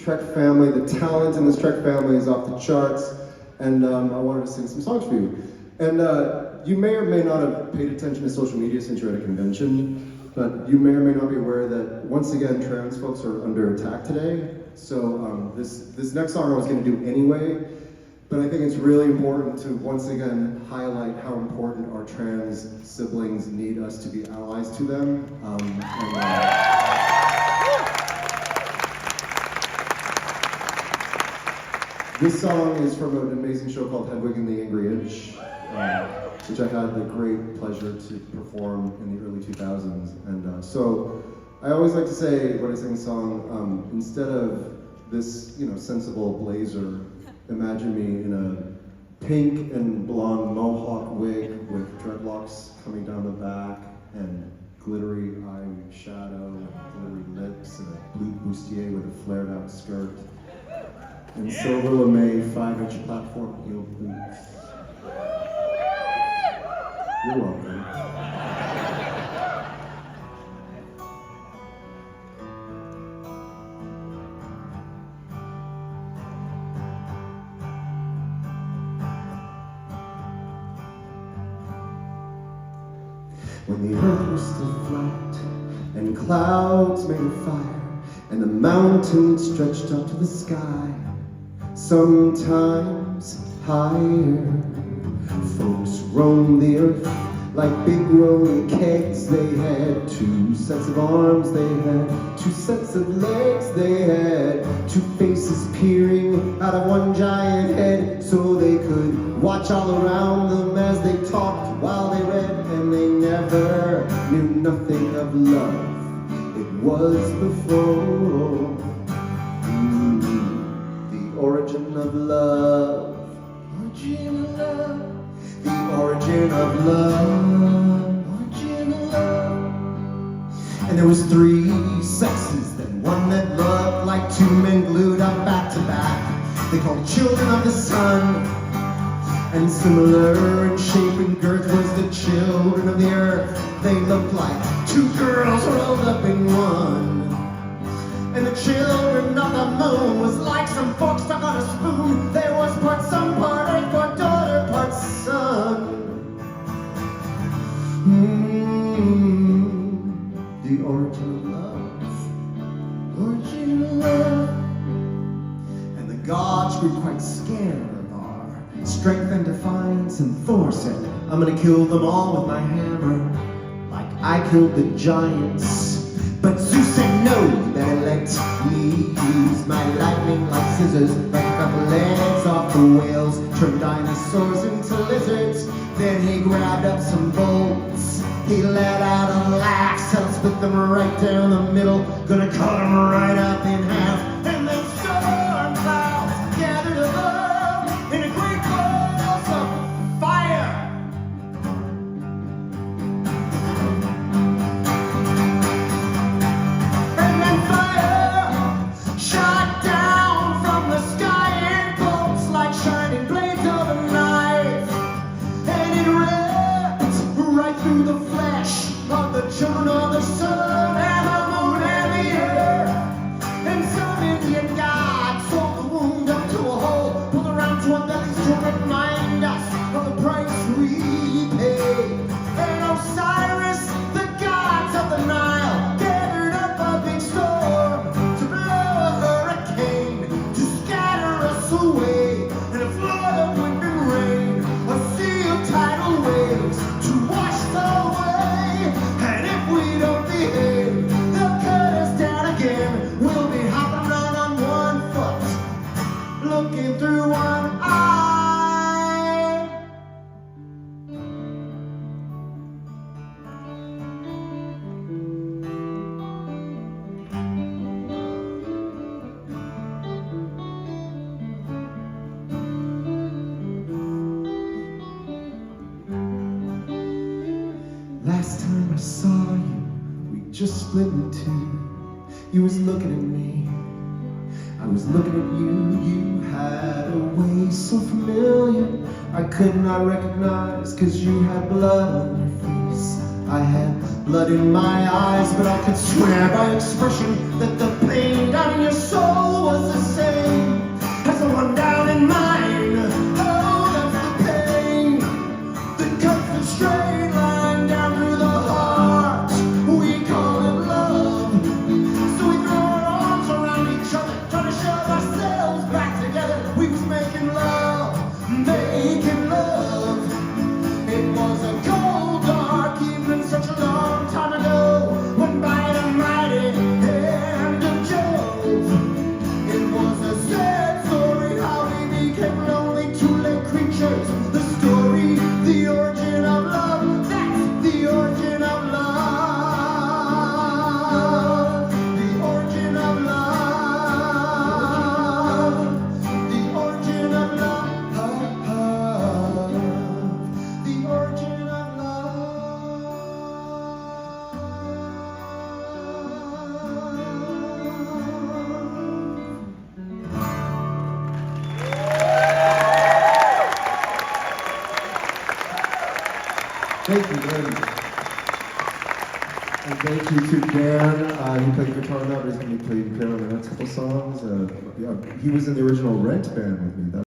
Trek family. The talent in this Trek family is off the charts, and I wanted to sing some songs for you. And you may or may not have paid attention to social media since you're at a convention, but you may or may not be aware that once again trans folks are under attack today. So this next song I was going to do anyway, but I think it's really important to once again highlight how important our trans siblings need us to be allies to them. This song is from an amazing show called Hedwig and the Angry Inch, which I had the great pleasure to perform in the early 2000s. And so I always like to say when I sing a song, instead of this, sensible blazer, imagine me in a pink and blonde mohawk wig with dreadlocks coming down the back and glittery eyeshadow, glittery lips, and a blue bustier with a flared out skirt, and silver lame 5-inch platform heel boots. You're welcome. When the earth was still flat, and clouds made of fire, and the mountains stretched up to the sky, sometimes higher, folks roamed the earth like big rolling kegs. They had 2 sets of arms, they had 2 sets of legs, they had 2 faces peering out of one giant head, so they could watch all around them as they talked while they read, and they never knew nothing of love. It was before the origin of love. Origin of love. The origin of love. Origin of love. And there was 3 sexes, then one that loved like 2 men glued up back to back. They called children of the sun. And similar in shape and girth was the children of the earth. They looked like 2 girls rolled up in one. And the children of the moon was like some fork stuck on a spoon. There was part sun, part earth, part daughter, part son. The origin of love. Origin of love. And the gods grew quite scared of our strength and defiance, and Thor said, I'm gonna kill them all with my hammer, like I killed the giants. But Zeus said no, that let me use my lightning like scissors, like a couple legs off the whales, turn dinosaurs into lizards. Then he grabbed up some bolts, he let out a laugh, I'll split them right down the middle, gonna cut them right up in half. And then storm clouds gathered above in a great blaze of fire. And then fire shot down from the sky in bolts like shining blades of a knife. And it ripped right through the flesh of the children of the sun and the moon and the earth. And some Indian god sold the wound up to a hole, pulled around to our bellies to remind us of the price we paid. And Osiris, the gods of the Nile, gathered up a big storm to blow a hurricane, to scatter us away in a flood of wind and rain, a sea of tidal waves to wash away. And if we don't behave, they'll cut us down again. We'll be hopping around on one foot, looking through one eye. Last time I saw you, we just split in 2. You was looking at me, I was looking at you. You had a way so familiar, I could not recognize, 'cause you had blood on your face. I had blood in my eyes, but I could swear by expression that the pain down in your soul was the Thank you very much. And thank you to Dan. He played guitar on that, but he's going to be playing piano on the next couple songs. Yeah, he was in the original Rent band with me.